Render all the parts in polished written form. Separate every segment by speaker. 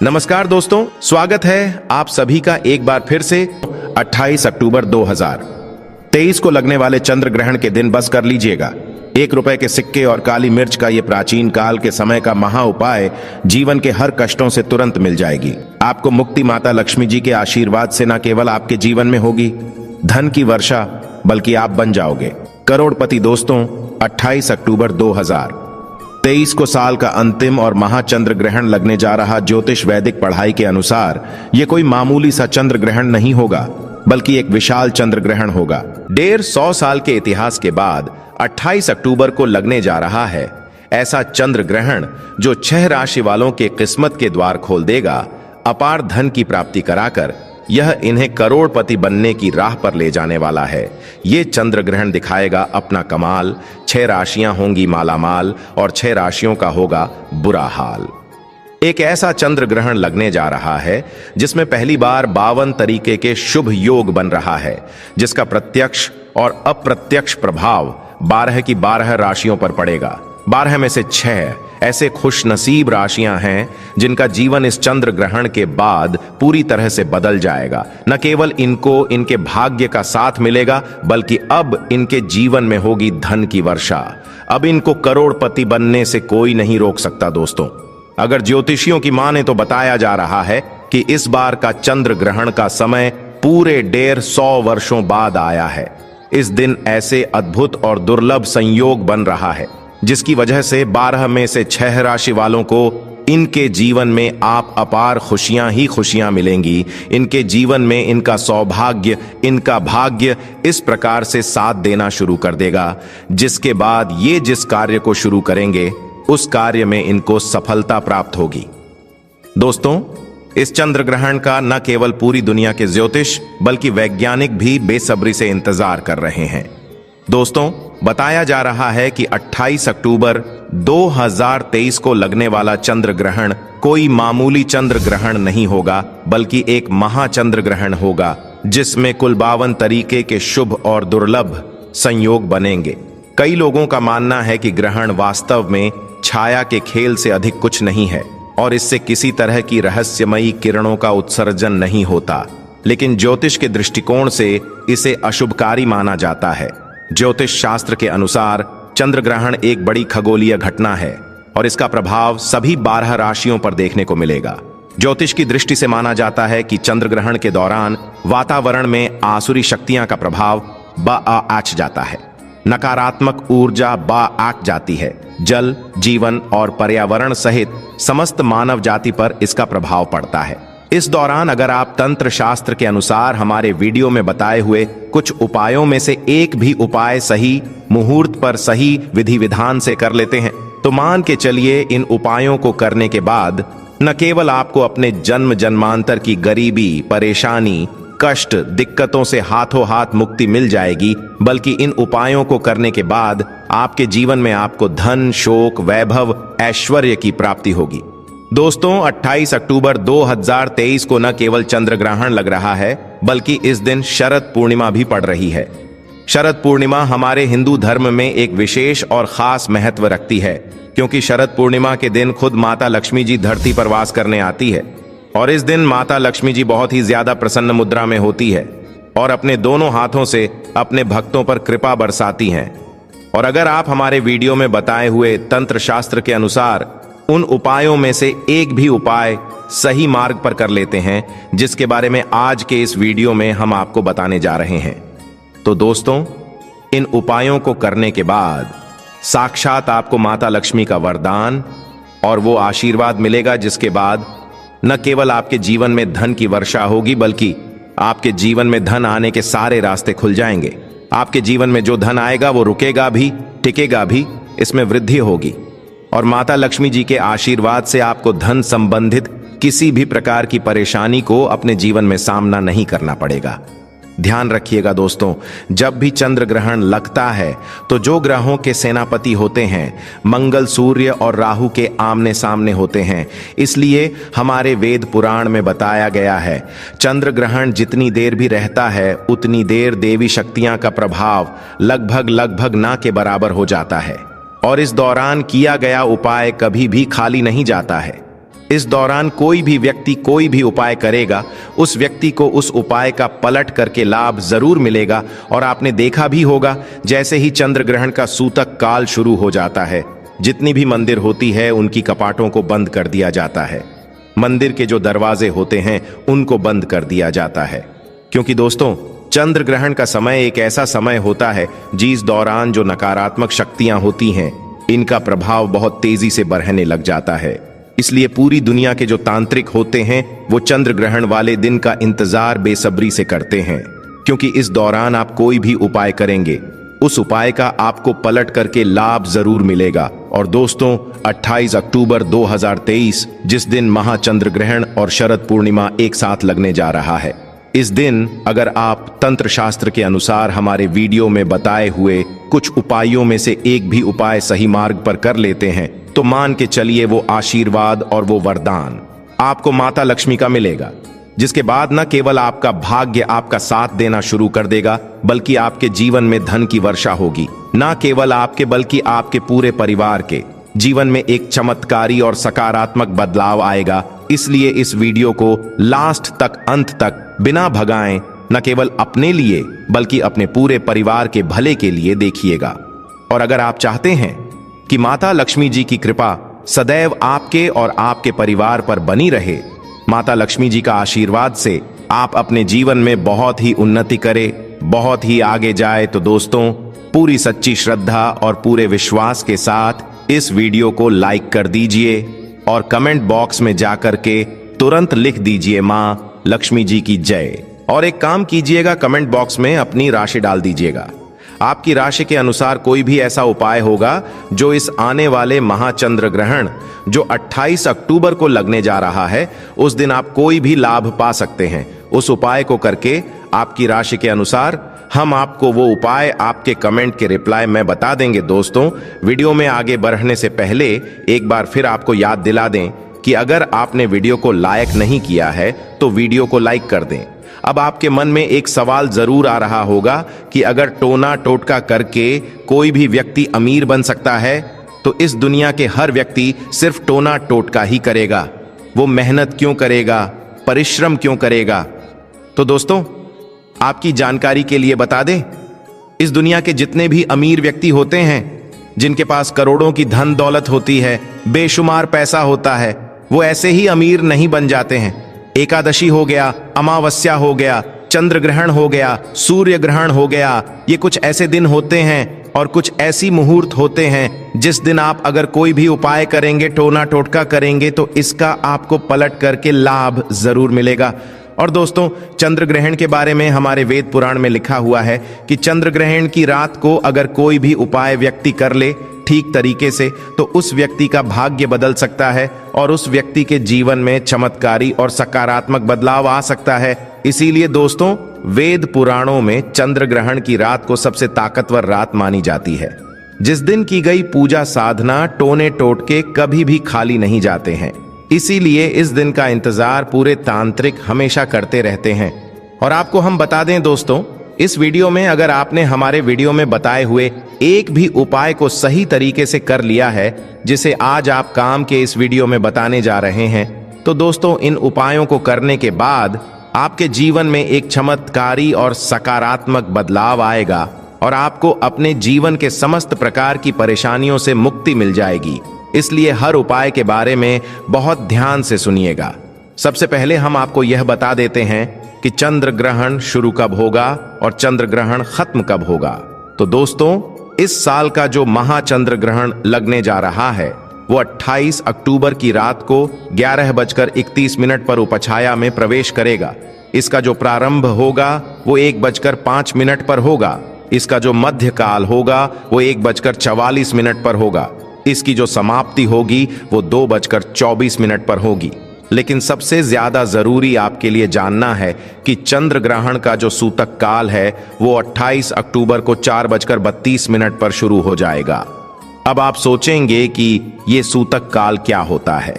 Speaker 1: नमस्कार दोस्तों, स्वागत है आप सभी का एक बार फिर से 28 अक्टूबर 2023 को लगने वाले चंद्र ग्रहण के दिन बस कर लीजिएगा। 1 रुपए के सिक्के और काली मिर्च का ये प्राचीन काल के समय का महा उपाय जीवन के हर कष्टों से तुरंत मिल जाएगी। आपको मुक्ति माता लक्ष्मी जी के आशीर्वाद से न केवल आपके जीवन में होगी धन की वर्षा, बल्कि आप बन जाओगे करोड़पति। दोस्तों, 28 अक्टूबर 2023 को साल का अंतिम और महाचंद्र ग्रहण लगने जा रहा। ज्योतिष वैदिक पढ़ाई के अनुसार ये कोई मामूली सा चंद्र ग्रहण नहीं होगा, बल्कि एक विशाल चंद्र ग्रहण होगा। 150 साल के इतिहास के बाद 28 अक्टूबर को लगने जा रहा है ऐसा चंद्र ग्रहण जो 6 राशि वालों के किस्मत के द्वार खोल देगा, अपार धन की प्राप्ति कराकर यह इन्हें करोड़पति बनने की राह पर ले जाने वाला है। ये चंद्र ग्रहण दिखाएगा अपना कमाल। 6 राशियां होंगी मालामाल और 6 राशियों का होगा बुरा हाल। एक ऐसा चंद्र ग्रहण लगने जा रहा है जिसमें पहली बार 52 तरीके के शुभ योग बन रहा है, जिसका प्रत्यक्ष और अप्रत्यक्ष प्रभाव 12 की 12 राशियों पर पड़ेगा। 12 में से 6 ऐसे खुशनसीब राशियां हैं जिनका जीवन इस चंद्र ग्रहण के बाद पूरी तरह से बदल जाएगा। न केवल इनको इनके भाग्य का साथ मिलेगा, बल्कि अब इनके जीवन में होगी धन की वर्षा। अब इनको करोड़पति बनने से कोई नहीं रोक सकता। दोस्तों, अगर ज्योतिषियों की माने तो बताया जा रहा है कि इस बार का चंद्र ग्रहण का समय पूरे 150 वर्षों बाद आया है। इस दिन ऐसे अद्भुत और दुर्लभ संयोग बन रहा है जिसकी वजह से 12 में से 6 राशि वालों को इनके जीवन में आप अपार खुशियां ही खुशियां मिलेंगी। इनके जीवन में इनका सौभाग्य, इनका भाग्य इस प्रकार से साथ देना शुरू कर देगा, जिसके बाद ये जिस कार्य को शुरू करेंगे उस कार्य में इनको सफलता प्राप्त होगी। दोस्तों, इस चंद्र ग्रहण का न केवल पूरी दुनिया के ज्योतिष बल्कि वैज्ञानिक भी बेसब्री से इंतजार कर रहे हैं। दोस्तों, बताया जा रहा है कि 28 अक्टूबर 2023 को लगने वाला चंद्र ग्रहण कोई मामूली चंद्र ग्रहण नहीं होगा, बल्कि एक महाचंद्र ग्रहण होगा जिसमें कुल 52 तरीके के शुभ और दुर्लभ संयोग बनेंगे। कई लोगों का मानना है कि ग्रहण वास्तव में छाया के खेल से अधिक कुछ नहीं है और इससे किसी तरह की रहस्यमयी किरणों का उत्सर्जन नहीं होता, लेकिन ज्योतिष के दृष्टिकोण से इसे अशुभकारी माना जाता है। ज्योतिष शास्त्र के अनुसार चंद्र ग्रहण एक बड़ी खगोलीय घटना है और इसका प्रभाव सभी 12 राशियों पर देखने को मिलेगा। ज्योतिष की दृष्टि से माना जाता है कि चंद्र ग्रहण के दौरान वातावरण में आसुरी शक्तियां का प्रभाव आच जाता है, नकारात्मक ऊर्जा आक जाती है। जल, जीवन और पर्यावरण सहित समस्त मानव जाति पर इसका प्रभाव पड़ता है। इस दौरान अगर आप तंत्र शास्त्र के अनुसार हमारे वीडियो में बताए हुए कुछ उपायों में से एक भी उपाय सही मुहूर्त पर सही विधि विधान से कर लेते हैं तो मान के चलिए इन उपायों को करने के बाद न केवल आपको अपने जन्म जन्मांतर की गरीबी, परेशानी, कष्ट, दिक्कतों से हाथों हाथ मुक्ति मिल जाएगी, बल्कि इन उपायों को करने के बाद आपके जीवन में आपको धन, शोक, वैभव, ऐश्वर्य की प्राप्ति होगी। दोस्तों, 28 अक्टूबर 2023 को न केवल चंद्र ग्रहण लग रहा है, बल्कि इस दिन शरद पूर्णिमा भी पड़ रही है। शरद पूर्णिमा हमारे हिंदू धर्म में एक विशेष और खास महत्व रखती है, क्योंकि शरद पूर्णिमा के दिन खुद माता लक्ष्मी जी धरती पर वास करने आती है और इस दिन माता लक्ष्मी जी बहुत ही ज्यादा प्रसन्न मुद्रा में होती है और अपने दोनों हाथों से अपने भक्तों पर कृपा बरसाती हैं। और अगर आप हमारे वीडियो में बताए हुए तंत्र शास्त्र के अनुसार उन उपायों में से एक भी उपाय सही मार्ग पर कर लेते हैं, जिसके बारे में आज के इस वीडियो में हम आपको बताने जा रहे हैं, तो दोस्तों, इन उपायों को करने के बाद साक्षात आपको माता लक्ष्मी का वरदान और वो आशीर्वाद मिलेगा, जिसके बाद न केवल आपके जीवन में धन की वर्षा होगी, बल्कि आपके जीवन में धन आने के सारे रास्ते खुल जाएंगे। आपके जीवन में जो धन आएगा वो रुकेगा भी, टिकेगा भी, इसमें वृद्धि होगी और माता लक्ष्मी जी के आशीर्वाद से आपको धन संबंधित किसी भी प्रकार की परेशानी को अपने जीवन में सामना नहीं करना पड़ेगा। ध्यान रखिएगा दोस्तों, जब भी चंद्र ग्रहण लगता है तो जो ग्रहों के सेनापति होते हैं मंगल, सूर्य और राहु के आमने सामने होते हैं। इसलिए हमारे वेद पुराण में बताया गया है, चंद्र ग्रहण जितनी देर भी रहता है उतनी देर देवी शक्तियां का प्रभाव लगभग ना के बराबर हो जाता है और इस दौरान किया गया उपाय कभी भी खाली नहीं जाता है। इस दौरान कोई भी व्यक्ति कोई भी उपाय करेगा, उस व्यक्ति को उस उपाय का पलट करके लाभ जरूर मिलेगा। और आपने देखा भी होगा, जैसे ही चंद्र ग्रहण का सूतक काल शुरू हो जाता है, जितनी भी मंदिर होती है उनकी कपाटों को बंद कर दिया जाता है। मंदिर के जो दरवाजे होते हैं उनको बंद कर दिया जाता है, क्योंकि दोस्तों चंद्र ग्रहण का समय एक ऐसा समय होता है जिस दौरान जो नकारात्मक शक्तियां होती हैं इनका प्रभाव बहुत तेजी से बढ़ने लग जाता है। इसलिए पूरी दुनिया के जो तांत्रिक होते हैं वो चंद्र ग्रहण वाले दिन का इंतजार बेसब्री से करते हैं, क्योंकि इस दौरान आप कोई भी उपाय करेंगे उस उपाय का आपको पलट करके लाभ जरूर मिलेगा। और दोस्तों 28 अक्टूबर 2023 जिस दिन महाचंद्र ग्रहण और शरद पूर्णिमा एक साथ लगने जा रहा है, इस दिन अगर आप तंत्र शास्त्र के अनुसार हमारे वीडियो में बताए हुए कुछ उपायों में से एक भी उपाय सही मार्ग पर कर लेते हैं तो मान के चलिए वो आशीर्वाद और वो वरदान आपको माता लक्ष्मी का मिलेगा, जिसके बाद न केवल आपका भाग्य आपका साथ देना शुरू कर देगा, बल्कि आपके जीवन में धन की वर्षा होगी। न केवल आपके बल्कि आपके पूरे परिवार के जीवन में एक चमत्कारी और सकारात्मक बदलाव आएगा। इसलिए इस वीडियो को लास्ट तक, अंत तक बिना भगाएं न केवल अपने लिए बल्कि अपने पूरे परिवार के भले के लिए देखिएगा। और अगर आप चाहते हैं कि माता लक्ष्मी जी की कृपा सदैव आपके और आपके परिवार पर बनी रहे, माता लक्ष्मी जी का आशीर्वाद से आप अपने जीवन में बहुत ही उन्नति करें, बहुत ही आगे जाए, तो दोस्तों पूरी सच्ची श्रद्धा और पूरे विश्वास के साथ इस वीडियो को लाइक कर दीजिए और कमेंट बॉक्स में जाकर के तुरंत लिख दीजिए मां लक्ष्मी जी की जय। और एक काम कीजिएगा, कमेंट बॉक्स में अपनी राशि डाल दीजिएगा। आपकी राशि के अनुसार कोई भी ऐसा उपाय होगा जो इस आने वाले महाचंद्र ग्रहण जो 28 अक्टूबर को लगने जा रहा है, उस दिन आप कोई भी लाभ पा सकते हैं। उस उपाय को करके आपकी राशि के अनुसार हम आपको वो उपाय आपके कमेंट के रिप्लाई में बता देंगे। दोस्तों वीडियो में आगे बढ़ने से पहले एक बार फिर आपको याद दिला दें कि अगर आपने वीडियो को लाइक नहीं किया है तो वीडियो को लाइक कर दें। अब आपके मन में एक सवाल जरूर आ रहा होगा कि अगर टोना टोटका करके कोई भी व्यक्ति अमीर बन सकता है तो इस दुनिया के हर व्यक्ति सिर्फ टोना टोटका ही करेगा, वो मेहनत क्यों करेगा, परिश्रम क्यों करेगा? तो दोस्तों आपकी जानकारी के लिए बता दें, इस दुनिया के जितने भी अमीर व्यक्ति होते हैं, जिनके पास करोड़ों की धन दौलत होती है, बेशुमार पैसा होता है, वो ऐसे ही अमीर नहीं बन जाते हैं। एकादशी हो गया, अमावस्या हो गया, चंद्र ग्रहण हो गया, सूर्य ग्रहण हो गया, ये कुछ ऐसे दिन होते हैं और कुछ ऐसी मुहूर्त होते हैं जिस दिन आप अगर कोई भी उपाय करेंगे, टोना टोटका करेंगे, तो इसका आपको पलट करके लाभ जरूर मिलेगा। और दोस्तों चंद्र ग्रहण के बारे में हमारे वेद पुराण में लिखा हुआ है कि चंद्र ग्रहण की रात को अगर कोई भी उपाय व्यक्ति कर ले ठीक तरीके से तो उस व्यक्ति का भाग्य बदल सकता है और उस व्यक्ति के जीवन में चमत्कारी और सकारात्मक बदलाव आ सकता है। इसीलिए दोस्तों वेद पुराणों में चंद्र ग्रहण की रात को सबसे ताकतवर रात मानी जाती है, जिस दिन की गई पूजा साधना, टोने टोटके कभी भी खाली नहीं जाते हैं। इसीलिए इस दिन का इंतजार पूरे तांत्रिक हमेशा करते रहते हैं। और आपको हम बता दें दोस्तों, इस वीडियो में अगर आपने हमारे वीडियो में बताए हुए एक भी उपाय को सही तरीके से कर लिया है, जिसे आज आप काम के इस वीडियो में बताने जा रहे हैं, तो दोस्तों इन उपायों को करने के बाद आपके जीवन में एक चमत्कारी और सकारात्मक बदलाव आएगा और आपको अपने जीवन के समस्त प्रकार की परेशानियों से मुक्ति मिल जाएगी। इसलिए हर उपाय के बारे में बहुत ध्यान से सुनिएगा। सबसे पहले हम आपको यह बता देते हैं कि चंद्र ग्रहण शुरू कब होगा और चंद्र ग्रहण खत्म कब होगा। तो दोस्तों इस साल का जो महाचंद्र ग्रहण लगने जा रहा है वो 28 अक्टूबर की रात को 11:31 पर उपछाया में प्रवेश करेगा। इसका जो प्रारंभ होगा वो 1:05 पर होगा। इसका जो मध्य काल होगा वो 1:44 पर होगा। इसकी जो समाप्ति होगी वो 2:24 पर होगी। लेकिन सबसे ज्यादा जरूरी आपके लिए जानना है कि चंद्र ग्रहण का जो सूतक काल है वो 28 अक्टूबर को 4:32 पर शुरू हो जाएगा। अब आप सोचेंगे कि ये सूतक काल क्या होता है।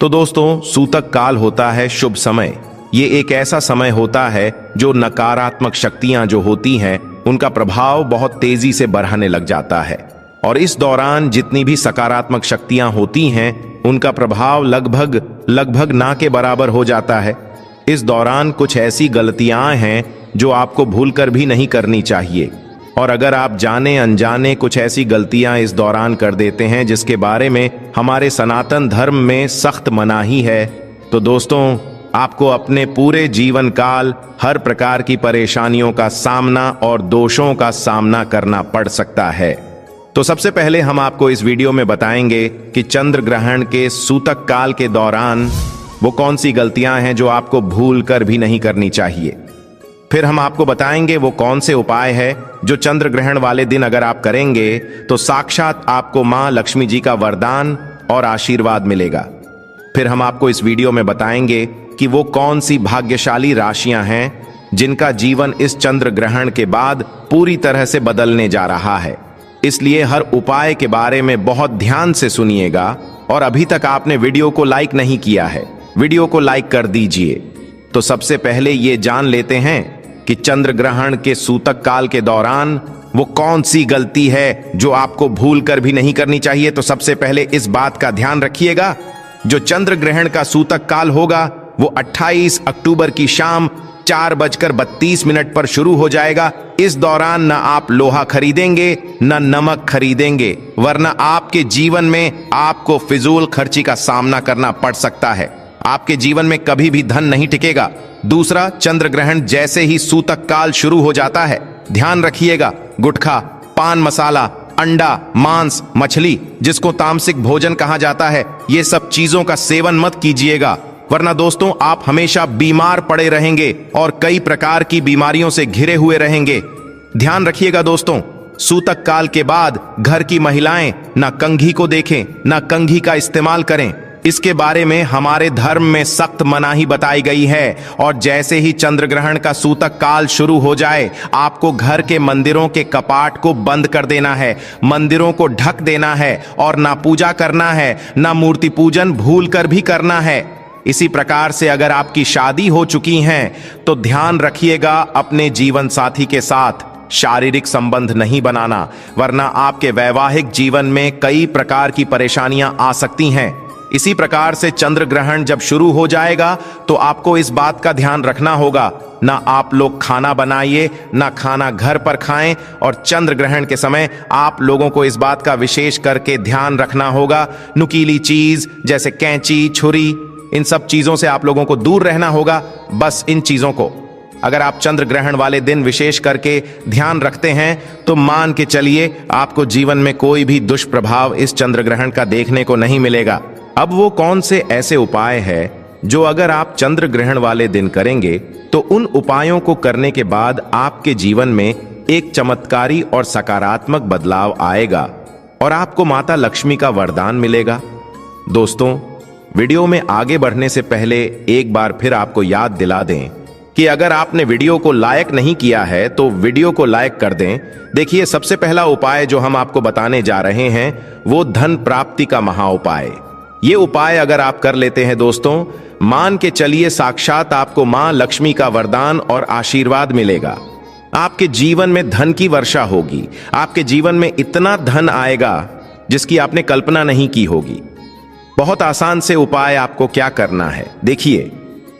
Speaker 1: तो दोस्तों सूतक काल होता है शुभ समय। ये एक ऐसा समय होता है जो नकारात्मक शक्तियां जो होती हैं उनका प्रभाव बहुत तेजी से बढ़ने लग जाता है, और इस दौरान जितनी भी सकारात्मक शक्तियां होती हैं उनका प्रभाव लगभग लगभग ना के बराबर हो जाता है। इस दौरान कुछ ऐसी गलतियां हैं जो आपको भूलकर भी नहीं करनी चाहिए, और अगर आप जाने अनजाने कुछ ऐसी गलतियां इस दौरान कर देते हैं जिसके बारे में हमारे सनातन धर्म में सख्त मनाही है, तो दोस्तों आपको अपने पूरे जीवन काल हर प्रकार की परेशानियों का सामना और दोषों का सामना करना पड़ सकता है। तो सबसे पहले हम आपको इस वीडियो में बताएंगे कि चंद्र ग्रहण के सूतक काल के दौरान वो कौन सी गलतियां हैं जो आपको भूल कर भी नहीं करनी चाहिए। फिर हम आपको बताएंगे वो कौन से उपाय है जो चंद्र ग्रहण वाले दिन अगर आप करेंगे तो साक्षात आपको मां लक्ष्मी जी का वरदान और आशीर्वाद मिलेगा। फिर हम आपको इस वीडियो में बताएंगे कि वो कौन सी भाग्यशाली राशियां हैं जिनका जीवन इस चंद्र ग्रहण के बाद पूरी तरह से बदलने जा रहा है। इसलिए हर उपाय के बारे में बहुत ध्यान से सुनिएगा, और अभी तक आपने वीडियो को लाइक नहीं किया है, वीडियो को लाइक कर दीजिए। तो सबसे पहले ये जान लेते हैं कि चंद्र ग्रहण के सूतक काल के दौरान वो कौन सी गलती है जो आपको भूल कर भी नहीं करनी चाहिए। तो सबसे पहले इस बात का ध्यान रखिएगा, जो चंद्र ग्रहण का सूतक काल होगा वो 28 अक्टूबर की शाम 4:32 पर शुरू हो जाएगा। इस दौरान न आप लोहा खरीदेंगे न नमक खरीदेंगे, वरना आपके जीवन में आपको फिजूल खर्ची का सामना करना पड़ सकता है। आपके जीवन में कभी भी धन नहीं टिकेगा। दूसरा, चंद्र ग्रहण जैसे ही सूतक काल शुरू हो जाता है, ध्यान रखिएगा, गुटखा, पान मसाला, अंडा, मांस, मछली, जिसको तामसिक भोजन कहा जाता है, ये सब चीजों का सेवन मत कीजिएगा, वरना दोस्तों आप हमेशा बीमार पड़े रहेंगे और कई प्रकार की बीमारियों से घिरे हुए रहेंगे। ध्यान रखिएगा दोस्तों, सूतक काल के बाद घर की महिलाएं ना कंघी को देखें, ना कंघी का इस्तेमाल करें। इसके बारे में हमारे धर्म में सख्त मनाही बताई गई है, और जैसे ही चंद्र ग्रहण का सूतक काल शुरू हो जाए, आपको घर के मंदिरों के कपाट को बंद कर देना है, मंदिरों को ढक देना है, और ना पूजा करना है, ना मूर्ति पूजन भूल कर भी करना है। इसी प्रकार से अगर आपकी शादी हो चुकी है तो ध्यान रखिएगा अपने जीवन साथी के साथ शारीरिक संबंध नहीं बनाना, वरना आपके वैवाहिक जीवन में कई प्रकार की परेशानियां आ सकती हैं। इसी प्रकार से चंद्र ग्रहण जब शुरू हो जाएगा तो आपको इस बात का ध्यान रखना होगा, ना आप लोग खाना बनाइए, ना खाना घर पर खाएं, और चंद्र ग्रहण के समय आप लोगों को इस बात का विशेष करके ध्यान रखना होगा, नुकीली चीज जैसे कैंची, छुरी, इन सब चीजों से आप लोगों को दूर रहना होगा। बस इन चीजों को अगर आप चंद्र ग्रहण वाले दिन विशेष करके ध्यान रखते हैं तो मान के चलिए आपको जीवन में कोई भी दुष्प्रभाव इस चंद्र ग्रहण का देखने को नहीं मिलेगा। अब वो कौन से ऐसे उपाय है जो अगर आप चंद्र ग्रहण वाले दिन करेंगे तो उन उपायों को करने के बाद आपके जीवन में एक चमत्कारी और सकारात्मक बदलाव आएगा और आपको माता लक्ष्मी का वरदान मिलेगा। दोस्तों, वीडियो में आगे बढ़ने से पहले एक बार फिर आपको याद दिला दें कि अगर आपने वीडियो को लाइक नहीं किया है तो वीडियो को लाइक कर दें। देखिए, सबसे पहला उपाय जो हम आपको बताने जा रहे हैं वो धन प्राप्ति का महा उपाय। ये उपाय अगर आप कर लेते हैं दोस्तों, मान के चलिए साक्षात आपको मां लक्ष्मी का वरदान और आशीर्वाद मिलेगा। आपके जीवन में धन की वर्षा होगी, आपके जीवन में इतना धन आएगा जिसकी आपने कल्पना नहीं की होगी। बहुत आसान से उपाय आपको क्या करना है, देखिए,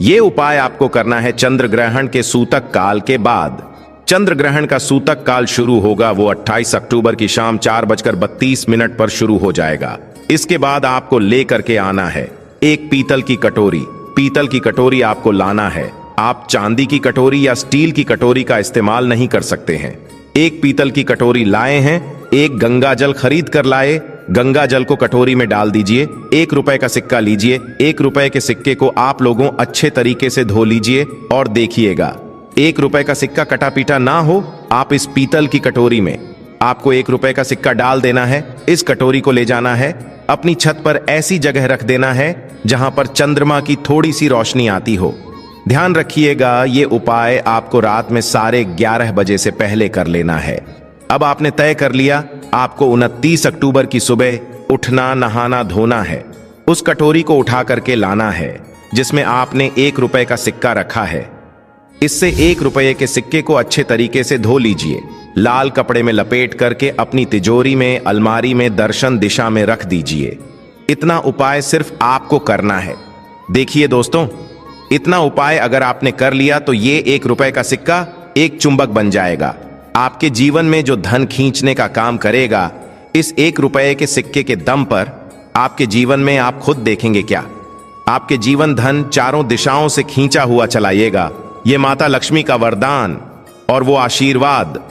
Speaker 1: यह उपाय आपको करना है चंद्र ग्रहण के सूतक काल के बाद। चंद्र ग्रहण का सूतक काल शुरू होगा वो 28 अक्टूबर की शाम 4:32 पर शुरू हो जाएगा। इसके बाद आपको लेकर के आना है एक पीतल की कटोरी। पीतल की कटोरी आपको लाना है, आप चांदी की कटोरी या स्टील की कटोरी का इस्तेमाल नहीं कर सकते हैं। एक पीतल की कटोरी लाए हैं, एक गंगा जल खरीद कर लाए, गंगा जल को कटोरी में डाल दीजिए। 1 रुपए का सिक्का लीजिए, 1 रुपए के सिक्के को आप लोगों अच्छे तरीके से धो लीजिए और देखिएगा 1 रुपए का सिक्का कटा पीटा ना हो। आप इस पीतल की कटोरी में आपको 1 रुपए का सिक्का डाल देना है। इस कटोरी को ले जाना है, अपनी छत पर ऐसी जगह रख देना है जहां पर चंद्रमा की थोड़ी सी रोशनी आती हो। ध्यान रखिएगा, ये उपाय आपको रात में 11:30 बजे से पहले कर लेना है। अब आपने तय कर लिया, आपको 29 अक्टूबर की सुबह उठना, नहाना, धोना है। उस कटोरी को उठा करके लाना है जिसमें आपने 1 रुपए का सिक्का रखा है। इससे 1 रुपए के सिक्के को अच्छे तरीके से धो लीजिए, लाल कपड़े में लपेट करके अपनी तिजोरी में, अलमारी में दर्शन दिशा में रख दीजिए। इतना उपाय सिर्फ आपको करना है। देखिए दोस्तों, इतना उपाय अगर आपने कर लिया तो ये 1 रुपए का सिक्का एक चुंबक बन जाएगा। आपके जीवन में जो धन खींचने का काम करेगा, इस 1 रुपए के सिक्के के दम पर आपके जीवन में आप खुद देखेंगे क्या आपके जीवन धन चारों दिशाओं से खींचा हुआ चलाइएगा। ये माता लक्ष्मी का वरदान और वो आशीर्वाद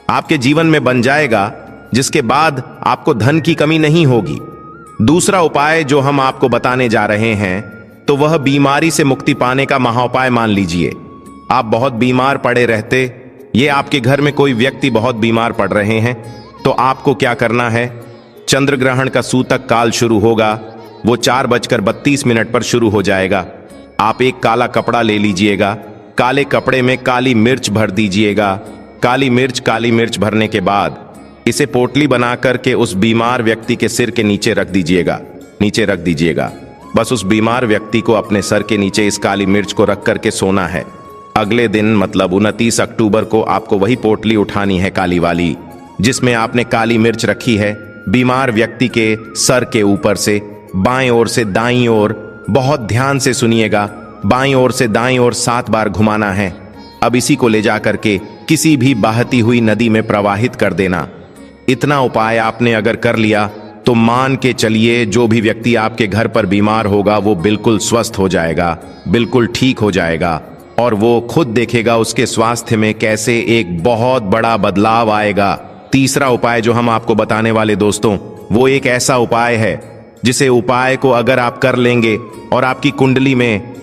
Speaker 1: आपके जीवन में बन जाएगा, जिसके बाद आपको धन की कमी नहीं होगी। दूसरा उपाय जो हम आपको बताने जा रहे हैं, तो वह बीमारी से मुक्ति पाने का महाउपाय मान लीजिए। आप बहुत बीमार पड़े रहते, ये आपके घर में कोई व्यक्ति बहुत बीमार पड़ रहे हैं, तो आपको क्या करना है? चंद्र ग्रहण का सूतक काल शुरू होगा, वो 4:32 पर शुरू हो जाएगा। आप एक काला कपड़ा ले लीजिएगा, काले कपड़े में काली मिर्च भर दीजिएगा। काली मिर्च भरने के बाद इसे पोटली बना करके उस बीमार व्यक्ति के सिर के नीचे रख दीजिएगा। बस उस बीमार व्यक्ति को अपने सर के नीचे इस काली मिर्च को रख करके सोना है। अगले दिन मतलब 29 अक्टूबर को आपको वही पोटली उठानी है, काली वाली, जिसमें आपने काली मिर्च रखी है, बीमार व्यक्ति के सर के ऊपर से बाएं ओर से दाईं ओर, बहुत ध्यान से सुनिएगा, बाईं ओर से दाईं ओर 7 बार घुमाना है। अब इसी को ले जाकर के किसी भी बहती हुई नदी में प्रवाहित कर देना। इतना उपाय आपने अगर कर लिया तो मान के चलिए, जो भी व्यक्ति आपके घर पर बीमार होगा वो बिल्कुल स्वस्थ हो जाएगा, बिल्कुल ठीक हो जाएगा, और वो खुद देखेगा उसके स्वास्थ्य में कैसे एक बहुत बड़ा बदलाव आएगा। तीसरा उपाय जो हम आपको बताने वाले दोस्तों, वो एक ऐसा उपाय है जिसे उपाय को अगर आप कर लेंगे और आपकी कुंडली में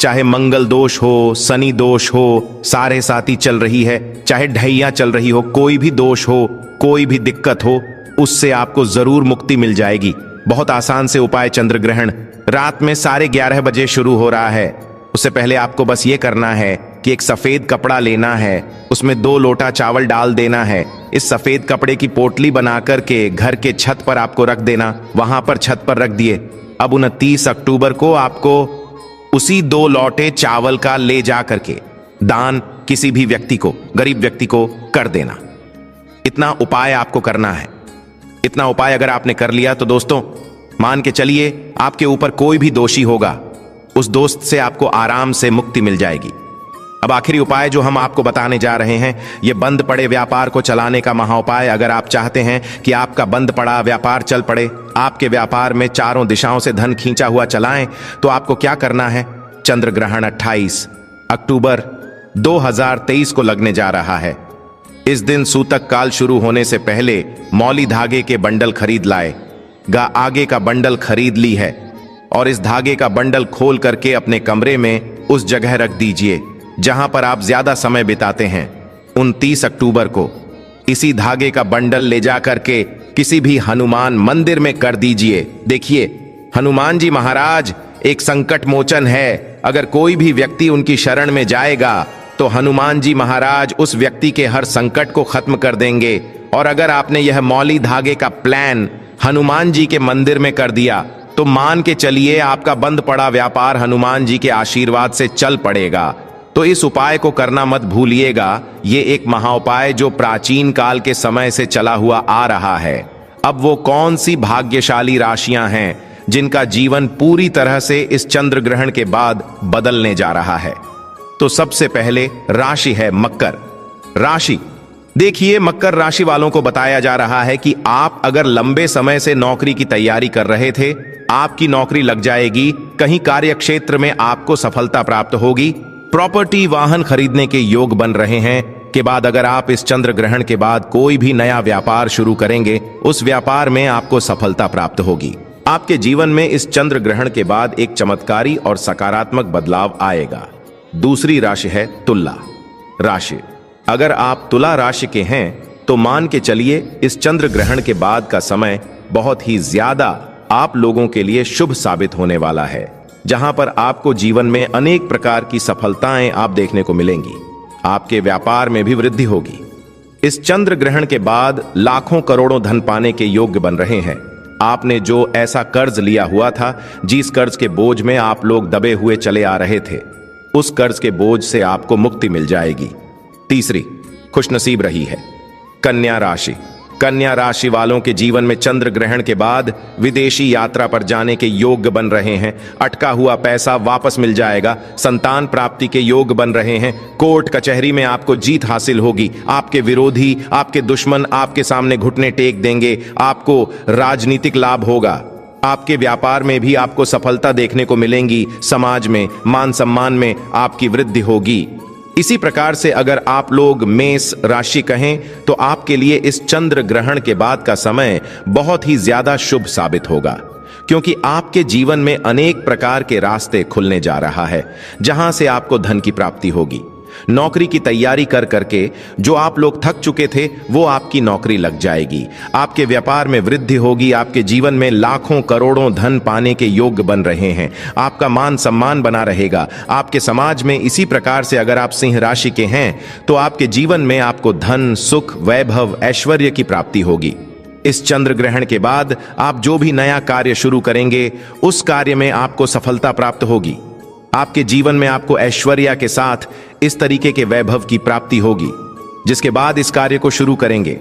Speaker 1: चाहे मंगल दोष हो, शनि दोष हो, सारे साथी चल रही है, चाहे ढैया चल रही हो, कोई भी दोष हो, कोई भी दिक्कत हो, उससे आपको जरूर मुक्ति मिल जाएगी। बहुत आसान से उपाय। चंद्र ग्रहण रात में 11:30 बजे शुरू हो रहा है। उससे पहले आपको बस ये करना है कि एक सफेद कपड़ा लेना है, उसमें 2 लोटा चावल डाल देना है। इस सफेद कपड़े की पोटली बना करके घर के छत पर आपको रख देना, वहां पर छत पर रख दिए। अब 29 अक्टूबर को आपको उसी 2 लोटे चावल का ले जा करके दान किसी भी व्यक्ति को, गरीब व्यक्ति को कर देना। इतना उपाय आपको करना है। इतना उपाय अगर आपने कर लिया तो दोस्तों मान के चलिए, आपके ऊपर कोई भी दोषी होगा, उस दोस्त से आपको आराम से मुक्ति मिल जाएगी। अब आखिरी उपाय जो हम आपको बताने जा रहे हैं, यह बंद पड़े व्यापार को चलाने का महाउपाय। अगर आप चाहते हैं कि आपका बंद पड़ा व्यापार चल पड़े, आपके व्यापार में चारों दिशाओं से धन खींचा हुआ चलाएं, तो आपको क्या करना है? चंद्र ग्रहण 28 अक्टूबर 2023 को लगने जा रहा है। इस दिन सूतक काल शुरू होने से पहले मौली धागे के बंडल खरीद लाए। आगे का बंडल खरीद ली है और इस धागे का बंडल खोल करके अपने कमरे में उस जगह रख दीजिए जहां पर आप ज्यादा समय बिताते हैं। 29 अक्टूबर को इसी धागे का बंडल ले जा करके किसी भी हनुमान मंदिर में कर दीजिए। देखिए, हनुमान जी महाराज एक संकट मोचन है। अगर कोई भी व्यक्ति उनकी शरण में जाएगा तो हनुमान जी महाराज उस व्यक्ति के हर संकट को खत्म कर देंगे। और अगर आपने यह मौली धागे का प्लान हनुमान जी के मंदिर में कर दिया तो मान के चलिए आपका बंद पड़ा व्यापार हनुमान जी के आशीर्वाद से चल पड़ेगा। तो इस उपाय को करना मत भूलिएगा। ये एक महाउपाय जो प्राचीन काल के समय से चला हुआ आ रहा है। अब वो कौन सी भाग्यशाली राशियां हैं जिनका जीवन पूरी तरह से इस चंद्र ग्रहण के बाद बदलने जा रहा है? तो सबसे पहले राशि है मकर राशि। देखिए, मकर राशि वालों को बताया जा रहा है कि आप अगर लंबे समय से नौकरी की तैयारी कर रहे थे, आपकी नौकरी लग जाएगी। कहीं कार्य क्षेत्र में आपको सफलता प्राप्त होगी। प्रॉपर्टी वाहन खरीदने के योग बन रहे हैं। के बाद अगर आप इस चंद्र ग्रहण के बाद कोई भी नया व्यापार शुरू करेंगे, उस व्यापार में आपको सफलता प्राप्त होगी। आपके जीवन में इस चंद्र ग्रहण के बाद एक चमत्कारी और सकारात्मक बदलाव आएगा। दूसरी राशि है तुला राशि। अगर आप तुला राशि के हैं तो मान के चलिए इस चंद्र ग्रहण के बाद का समय बहुत ही ज्यादा आप लोगों के लिए शुभ साबित होने वाला है, जहां पर आपको जीवन में अनेक प्रकार की सफलताएं आप देखने को मिलेंगी। आपके व्यापार में भी वृद्धि होगी। इस चंद्र ग्रहण के बाद लाखों करोड़ों धन पाने के योग्य बन रहे हैं। आपने जो ऐसा कर्ज लिया हुआ था, जिस कर्ज के बोझ में आप लोग दबे हुए चले आ रहे थे, उस कर्ज के बोझ से आपको मुक्ति मिल जाएगी। तीसरी खुशनसीब रही है कन्या राशि। कन्या राशि वालों के जीवन में चंद्र ग्रहण के बाद विदेशी यात्रा पर जाने के योग बन रहे हैं। अटका हुआ पैसा वापस मिल जाएगा। संतान प्राप्ति के योग बन रहे हैं। कोर्ट कचहरी में आपको जीत हासिल होगी। आपके विरोधी, आपके दुश्मन आपके सामने घुटने टेक देंगे। आपको राजनीतिक लाभ होगा। आपके व्यापार में भी आपको सफलता देखने को मिलेंगी। समाज में मान सम्मान में आपकी वृद्धि होगी। इसी प्रकार से अगर आप लोग मेष राशि कहें तो आपके लिए इस चंद्र ग्रहण के बाद का समय बहुत ही ज्यादा शुभ साबित होगा, क्योंकि आपके जीवन में अनेक प्रकार के रास्ते खुलने जा रहा है, जहां से आपको धन की प्राप्ति होगी। नौकरी की तैयारी कर करके जो आप लोग थक चुके थे वो आपकी नौकरी लग जाएगी। आपके व्यापार में वृद्धि होगी। आपके जीवन में लाखों करोड़ों धन पाने के योग बन रहे हैं। आपका मान सम्मान बना रहेगा। आपके समाज में इसी प्रकार से अगर आप सिंह राशि के हैं तो आपके जीवन में आपको धन, सुख, वैभव, ऐश्वर्य की प्राप्ति होगी। इस चंद्र ग्रहण के बाद आप जो भी नया कार्य शुरू करेंगे उस कार्य में आपको सफलता प्राप्त होगी। आपके जीवन में आपको ऐश्वर्य के साथ इस तरीके के वैभव की प्राप्ति होगी, जिसके बाद इस कार्य को शुरू करेंगे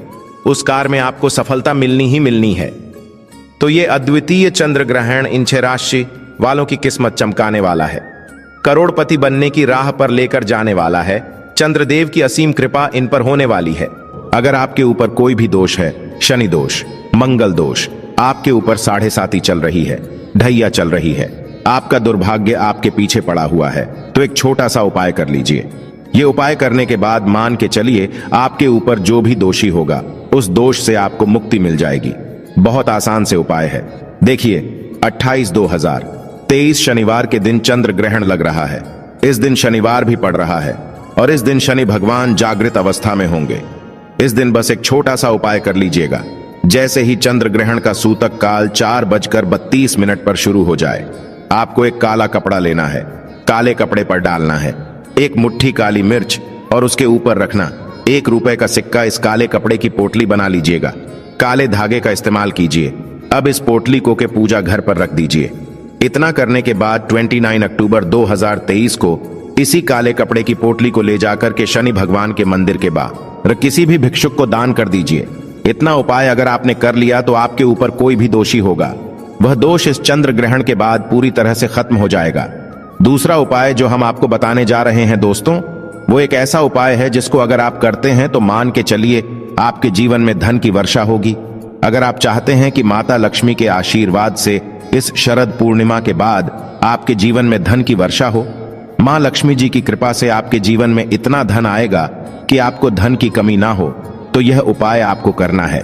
Speaker 1: उस कार्य में आपको सफलता मिलनी ही मिलनी है। तो ये अद्वितीय चंद्र ग्रहण इन 6 राशि वालों की किस्मत चमकाने वाला है। करोड़पति बनने की राह पर लेकर जाने वाला है। चंद्रदेव की असीम कृपा इन पर होने वाली है। अगर आपके ऊपर कोई भी दोष है, शनि दोष, मंगल दोष, आपके ऊपर 7.5 चल रही है, ढैया चल रही है, आपका दुर्भाग्य आपके पीछे पड़ा हुआ है, तो एक छोटा सा उपाय कर लीजिए। ये उपाय करने के बाद मान के चलिए आपके ऊपर जो भी दोषी होगा उस दोष से आपको मुक्ति मिल जाएगी। बहुत आसान से उपाय है। देखिए 28/2/2023 शनिवार के दिन चंद्र ग्रहण लग रहा है। इस दिन शनिवार भी पड़ रहा है और इस दिन शनि भगवान जागृत अवस्था में होंगे। इस दिन बस एक छोटा सा उपाय कर लीजिएगा। जैसे ही चंद्र ग्रहण का सूतक काल 4:32 पर शुरू हो जाए, आपको एक काला कपड़ा लेना है, काले कपड़े पर डालना है एक मुट्ठी काली मिर्च और उसके ऊपर रखना 1 रुपए का सिक्का। इस काले कपड़े की पोटली बना लीजिएगा। काले धागे का इस्तेमाल कीजिए। अब इस पोटली को के पूजा घर पर रख दीजिए। इतना करने के बाद 29 अक्टूबर 2023 को इसी काले कपड़े की पोटली को ले जाकर के शनि भगवान के मंदिर के बाहर किसी भी भिक्षुक को दान कर दीजिए। इतना उपाय अगर आपने कर लिया तो आपके ऊपर कोई भी दोषी होगा, वह दोष इस चंद्र ग्रहण के बाद पूरी तरह से खत्म हो जाएगा। दूसरा उपाय जो हम आपको बताने जा रहे हैं दोस्तों, वो एक ऐसा उपाय है जिसको अगर आप करते हैं तो मान के चलिए आपके जीवन में धन की वर्षा होगी। अगर आप चाहते हैं कि माता लक्ष्मी के आशीर्वाद से इस शरद पूर्णिमा के बाद आपके जीवन में धन की वर्षा हो, मां लक्ष्मी जी की कृपा से आपके जीवन में इतना धन आएगा कि आपको धन की कमी ना हो, तो यह उपाय आपको करना है।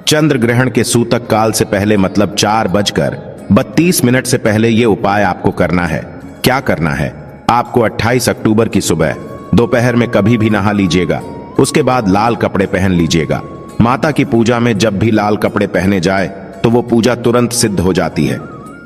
Speaker 1: चंद्र ग्रहण के सूतक काल से पहले मतलब 4:32 से पहले यह उपाय आपको करना है। क्या करना है? आपको 28 अक्टूबर की सुबह दोपहर में कभी भी नहा लीजिएगा। उसके बाद लाल कपड़े पहन लीजिएगा। माता की पूजा में जब भी लाल कपड़े पहने जाए तो वो पूजा तुरंत सिद्ध हो जाती है।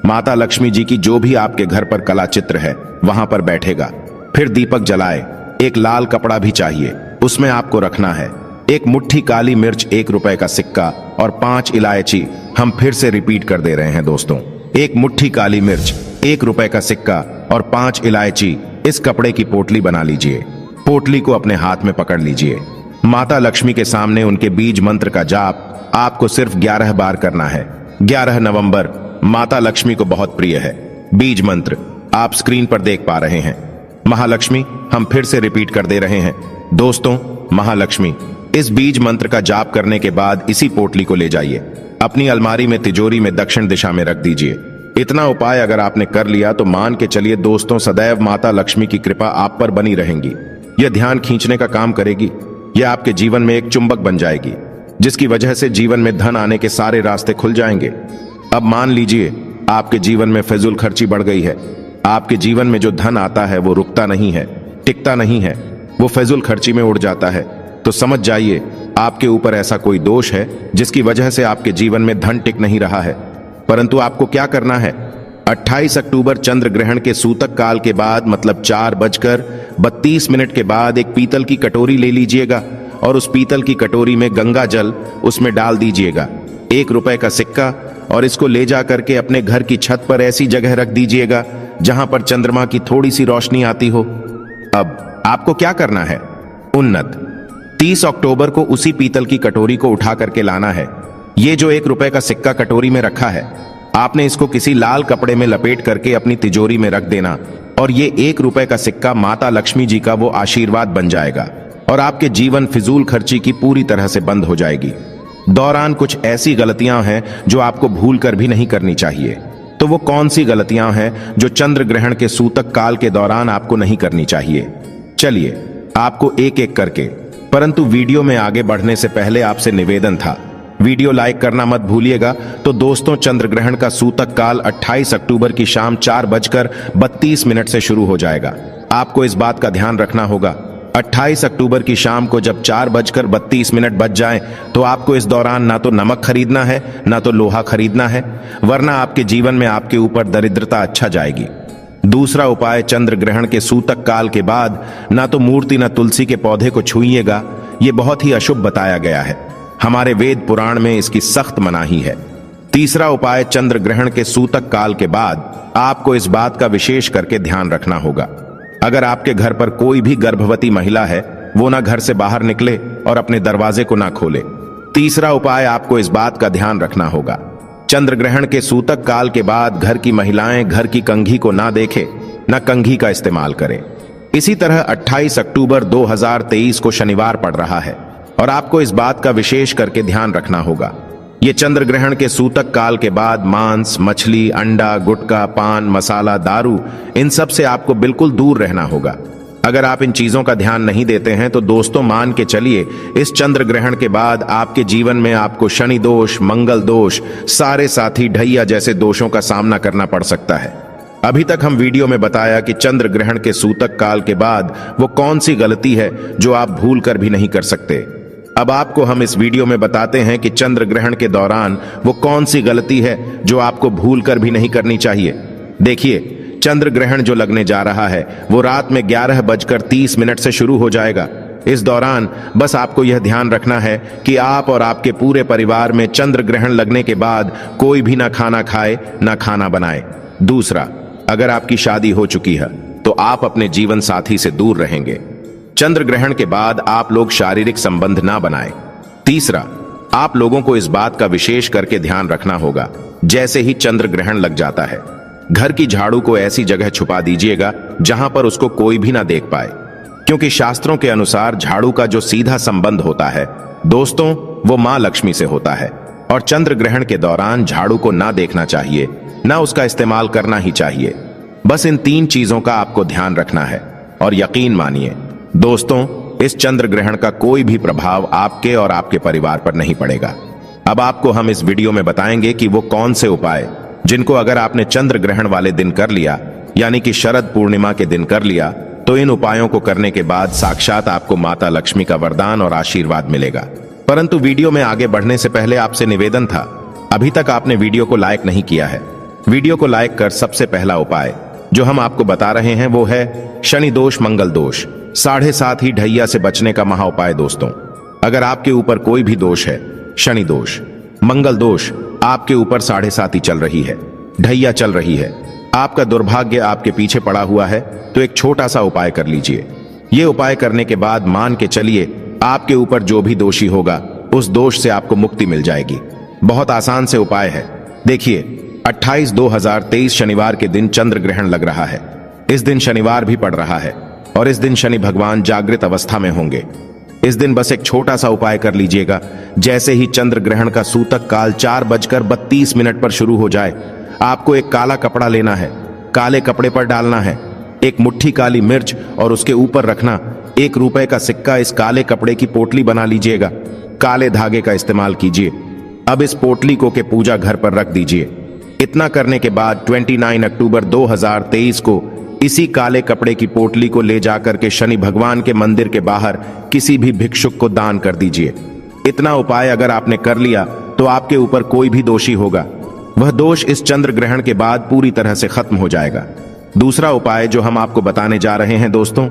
Speaker 1: माता लक्ष्मी जी की जो भी आपके घर पर कला चित्र है वहां पर बैठेगा। फिर दीपक जलाए। एक लाल कपड़ा भी चाहिए, उसमें आपको रखना है एक मुट्ठी काली मिर्च, 1 रुपए का सिक्का और 5 इलायची। हम फिर से रिपीट कर दे रहे हैं दोस्तों, एक मुट्ठी काली मिर्च, 1 रुपए का सिक्का और 5 इलायची। इस कपड़े की पोटली बना लीजिए। पोटली को अपने हाथ में पकड़ लीजिए। माता लक्ष्मी के सामने उनके बीज मंत्र का जाप आपको सिर्फ 11 बार करना है। 11 नवंबर माता लक्ष्मी को बहुत प्रिय है। बीज मंत्र आप स्क्रीन पर देख पा रहे हैं। महालक्ष्मी, हम फिर से रिपीट कर दे रहे हैं दोस्तों, महालक्ष्मी। इस बीज मंत्र का जाप करने के बाद इसी पोटली को ले जाइए, अपनी अलमारी में तिजोरी में दक्षिण दिशा में रख दीजिए। इतना उपाय अगर आपने कर लिया तो मान के चलिए दोस्तों, सदैव माता लक्ष्मी की कृपा आप पर बनी रहेंगी। यह ध्यान खींचने का काम करेगी। यह आपके जीवन में एक चुंबक बन जाएगी, जिसकी वजह से जीवन में धन आने के सारे रास्ते खुल जाएंगे। अब मान लीजिए आपके जीवन में फिजूल खर्ची बढ़ गई है। आपके जीवन में जो धन आता है वो रुकता नहीं है, टिकता नहीं है, वो फिजूल खर्ची में उड़ जाता है। तो समझ जाइए आपके ऊपर ऐसा कोई दोष है जिसकी वजह से आपके जीवन में धन टिक नहीं रहा है। परंतु आपको क्या करना है? 28 अक्टूबर चंद्र ग्रहण के सूतक काल के बाद मतलब 4:32 के बाद एक पीतल की कटोरी ले लीजिएगा और उस पीतल की कटोरी में गंगा जल उसमें डाल दीजिएगा, 1 रुपए का सिक्का, और इसको ले जा करके अपने घर की छत पर ऐसी जगह रख दीजिएगा जहां पर चंद्रमा की थोड़ी सी रोशनी आती हो। अब आपको क्या करना है? उन्नत 30 अक्टूबर को उसी पीतल की कटोरी को उठा करके लाना है। ये जो 1 रुपए का सिक्का कटोरी में रखा है, आपने इसको किसी लाल कपड़े में लपेट करके अपनी तिजोरी में रख देना और ये 1 रुपए का सिक्का माता लक्ष्मी जी का वो आशीर्वाद बन जाएगा और आपके जीवन फिजूल खर्ची की पूरी तरह से बंद हो जाएगी। दौरान कुछ ऐसी गलतियां हैं जो आपको भूल कर भी नहीं करनी चाहिए। तो वो कौन सी गलतियां हैं जो चंद्र ग्रहण के सूतक काल के दौरान आपको नहीं करनी चाहिए? चलिए आपको एक एक करके, परंतु वीडियो में आगे बढ़ने से पहले आपसे निवेदन था, वीडियो लाइक करना मत भूलिएगा। तो दोस्तों, चंद्र ग्रहण का सूतक काल 28 अक्टूबर की शाम 4:32 से शुरू हो जाएगा। आपको इस बात का ध्यान रखना होगा, 28 अक्टूबर की शाम को जब 4:32 बज जाएं, तो आपको इस दौरान ना तो नमक खरीदना है, ना तो लोहा खरीदना है, वरना आपके जीवन में आपके ऊपर दरिद्रता अच्छा जाएगी। दूसरा उपाय, चंद्र ग्रहण के सूतक काल के बाद ना तो मूर्ति ना तुलसी के पौधे को छूइएगा। यह बहुत ही अशुभ बताया गया है, हमारे वेद पुराण में इसकी सख्त मनाही है। तीसरा उपाय, चंद्र ग्रहण के सूतक काल के बाद आपको इस बात का विशेष करके ध्यान रखना होगा, अगर आपके घर पर कोई भी गर्भवती महिला है, वो ना घर से बाहर निकले और अपने दरवाजे को ना खोले। तीसरा उपाय, आपको इस बात का ध्यान रखना होगा, चंद्र ग्रहण के सूतक काल के बाद घर की महिलाएं घर की कंघी को ना देखें, ना कंघी का इस्तेमाल करें। इसी तरह 28 अक्टूबर 2023 को शनिवार पड़ रहा है और आपको इस बात का विशेष करके ध्यान रखना होगा, ये चंद्र ग्रहण के सूतक काल के बाद मांस, मछली, अंडा, गुटखा, पान मसाला, दारू, इन सब से आपको बिल्कुल दूर रहना होगा। अगर आप इन चीजों का ध्यान नहीं देते हैं तो दोस्तों, मान के चलिए इस चंद्र ग्रहण के बाद आपके जीवन में आपको शनि दोष, मंगल दोष, सारे साथी ढैया जैसे दोषों का सामना करना पड़ सकता है। अभी तक हम वीडियो में बताया कि चंद्र ग्रहण के सूतक काल के बाद वो कौन सी गलती है जो आप भूल कर भी नहीं कर सकते। अब आपको हम इस वीडियो में बताते हैं कि चंद्र ग्रहण के दौरान वो कौन सी गलती है जो आपको भूल कर भी नहीं करनी चाहिए। देखिए, चंद्र ग्रहण जो लगने जा रहा है वो रात में 11:30 से शुरू हो जाएगा। इस दौरान बस आपको यह ध्यान रखना है कि आप और आपके पूरे परिवार में चंद्र ग्रहण लगने के बाद कोई भी ना खाना खाए, ना खाना बनाए। दूसरा, अगर आपकी शादी हो चुकी है तो आप अपने जीवन साथी से दूर रहेंगे। चंद्र ग्रहण के बाद आप लोग शारीरिक संबंध ना बनाएं। तीसरा, आप लोगों को इस बात का विशेष करके ध्यान रखना होगा, जैसे ही चंद्र ग्रहण लग जाता है, घर की झाड़ू को ऐसी जगह छुपा दीजिएगा जहां पर उसको कोई भी ना देख पाए, क्योंकि शास्त्रों के अनुसार झाड़ू का जो सीधा संबंध होता है दोस्तों, वो मां लक्ष्मी से होता है और चंद्र ग्रहण के दौरान झाड़ू को ना देखना चाहिए, ना उसका इस्तेमाल करना ही चाहिए। बस इन 3 चीजों का आपको ध्यान रखना है और यकीन मानिए दोस्तों, इस चंद्र ग्रहण का कोई भी प्रभाव आपके और आपके परिवार पर नहीं पड़ेगा। अब आपको हम इस वीडियो में बताएंगे कि वो कौन से उपाय जिनको अगर आपने चंद्र ग्रहण वाले दिन कर लिया, यानी कि शरद पूर्णिमा के दिन कर लिया, तो इन उपायों को करने के बाद साक्षात आपको माता लक्ष्मी का वरदान और आशीर्वाद मिलेगा। परंतु वीडियो में आगे बढ़ने से पहले आपसे निवेदन था, अभी तक आपने वीडियो को लाइक नहीं किया है, वीडियो को लाइक कर सबसे पहला उपाय जो हम आपको बता रहे हैं वो है शनि दोष, मंगल दोष, 7.5 ही ढैया से बचने का महा उपाय। दोस्तों, अगर आपके ऊपर कोई भी दोष है, शनि दोष, मंगल दोष आपके ऊपर 7.5 ही चल रही है, ढैया चल रही है, आपका दुर्भाग्य आपके पीछे पड़ा हुआ है, तो एक छोटा सा उपाय कर लीजिए। यह उपाय करने के बाद मान के चलिए आपके ऊपर जो भी दोषी होगा उस दोष से आपको मुक्ति मिल जाएगी। बहुत आसान से उपाय है। देखिए, 28/2/2023 शनिवार के दिन चंद्र ग्रहण लग रहा है। इस दिन शनिवार भी पड़ रहा है और इस दिन शनि भगवान जागृत अवस्था में होंगे। इस दिन बस एक छोटा सा उपाय कर लीजिएगा। जैसे ही चंद्र ग्रहण का सूतक काल 4:32 पर शुरू हो जाए, आपको एक काला कपड़ा लेना है, काले कपड़े पर डालना है एक मुट्ठी काली मिर्च और उसके ऊपर रखना 1 रुपए का सिक्का। इस काले कपड़े की पोटली बना लीजिएगा, काले धागे का इस्तेमाल कीजिए। अब इस पोटली को के पूजा घर पर रख दीजिए। इतना करने के बाद 29 अक्टूबर 2023 को इसी काले कपड़े की पोटली को ले जाकर के शनि भगवान के मंदिर के बाहर किसी भी भिक्षुक को दान कर दीजिए। इतना उपाय अगर आपने कर लिया तो आपके ऊपर कोई भी दोषी होगा, वह दोष इस चंद्र ग्रहण के बाद पूरी तरह से खत्म हो जाएगा। दूसरा उपाय जो हम आपको बताने जा रहे हैं दोस्तों,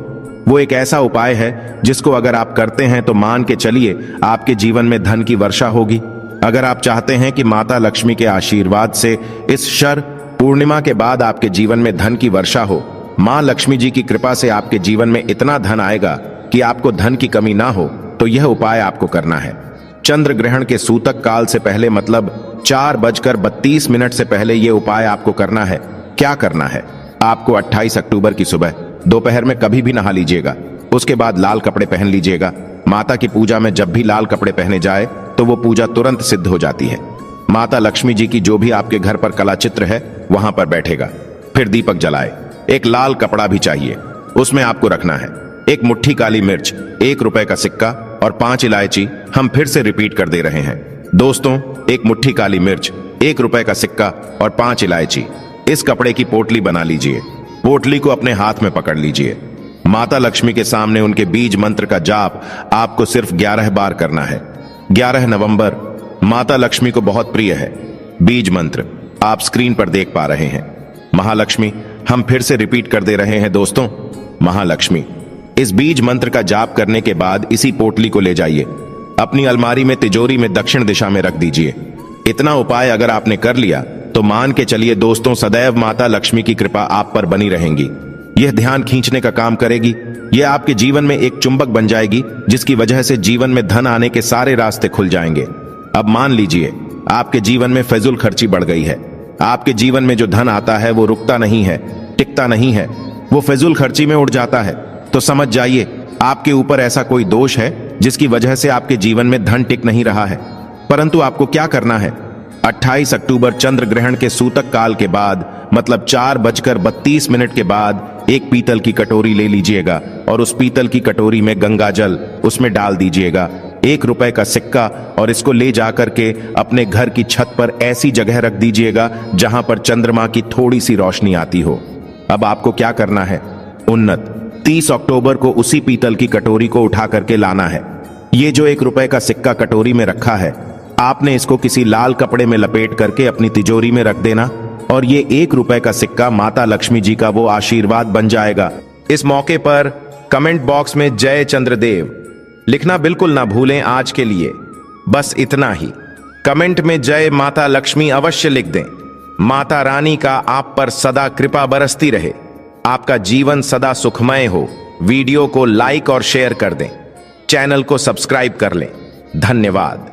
Speaker 1: वो एक ऐसा उपाय है जिसको अगर आप करते हैं तो मान के चलिए आपके जीवन में धन की वर्षा होगी। अगर आप चाहते हैं कि माता लक्ष्मी के आशीर्वाद से इस शर पूर्णिमा के बाद आपके जीवन में धन की वर्षा हो, मां लक्ष्मी जी की कृपा से आपके जीवन में इतना धन आएगा कि आपको धन की कमी ना हो, तो यह उपाय आपको करना है। चंद्र ग्रहण के सूतक काल से पहले मतलब 4:32 से पहले यह उपाय आपको करना है। क्या करना है? आपको 28 अक्टूबर की सुबह दोपहर में कभी भी नहा लीजिएगा। उसके बाद लाल कपड़े पहन लीजिएगा। माता की पूजा में जब भी लाल कपड़े पहने जाए तो वो पूजा तुरंत सिद्ध हो जाती है। माता लक्ष्मी जी की जो भी आपके घर पर कला चित्र है वहां पर बैठेगा। फिर दीपक जलाए। एक लाल कपड़ा भी चाहिए, उसमें आपको रखना है एक मुट्ठी काली मिर्च, 1 रुपए का सिक्का और 5 इलायची। हम फिर से रिपीट कर दे रहे हैं दोस्तों, एक मुट्ठी काली मिर्च, 1 रुपए का सिक्का और 5 इलायची। इस कपड़े की पोटली बना लीजिए। पोटली को अपने हाथ में पकड़ लीजिए। माता लक्ष्मी के सामने उनके बीज मंत्र का जाप आपको सिर्फ 11 बार करना है। 11 नवंबर माता लक्ष्मी को बहुत प्रिय है। बीज मंत्र आप स्क्रीन पर देख पा रहे हैं। महालक्ष्मी, हम फिर से रिपीट कर दे रहे हैं दोस्तों, महालक्ष्मी। इस बीज मंत्र का जाप करने के बाद इसी पोटली को ले जाइए, अपनी अलमारी में तिजोरी में दक्षिण दिशा में रख दीजिए। इतना उपाय अगर आपने कर लिया तो मान के चलिए दोस्तों, सदैव माता लक्ष्मी की कृपा आप पर बनी रहेंगी। यह ध्यान खींचने का काम करेगी। यह आपके जीवन में एक चुंबक बन जाएगी जिसकी वजह से जीवन में धन आने के सारे रास्ते खुल जाएंगे। अब मान लीजिए आपके जीवन में फजूल खर्ची बढ़ गई है। आपके जीवन में जो धन आता है वो रुकता नहीं है, टिकता नहीं है, वो फजूल खर्ची में उड़ जाता है। तो समझ जाइए आपके ऊपर ऐसा कोई दोष है जिसकी वजह से आपके जीवन में धन टिक नहीं रहा है। परंतु आपको क्या करना है? 28 अक्टूबर चंद्र ग्रहण के सूतक काल के बाद मतलब 4:32 के बाद एक पीतल की कटोरी ले लीजिएगा और उस पीतल की कटोरी में गंगा जल उसमें डाल दीजिएगा, 1 रुपए का सिक्का, और इसको ले जाकर के अपने घर की छत पर ऐसी जगह रख दीजिएगा जहां पर चंद्रमा की थोड़ी सी रोशनी आती हो। अब आपको क्या करना है? उन्नत 30 अक्टूबर को उसी पीतल की कटोरी को उठा करके लाना है। ये जो 1 रुपए का सिक्का कटोरी में रखा है, आपने इसको किसी लाल कपड़े में लपेट करके अपनी तिजोरी में रख देना और ये 1 रुपए का सिक्का माता लक्ष्मी जी का वो आशीर्वाद बन जाएगा। इस मौके पर कमेंट बॉक्स में जय चंद्रदेव लिखना बिल्कुल ना भूलें। आज के लिए बस इतना ही। कमेंट में जय माता लक्ष्मी अवश्य लिख दें। माता रानी का आप पर सदा कृपा बरसती रहे, आपका जीवन सदा सुखमय हो। वीडियो को लाइक और शेयर कर दें, चैनल को सब्सक्राइब कर लें। धन्यवाद।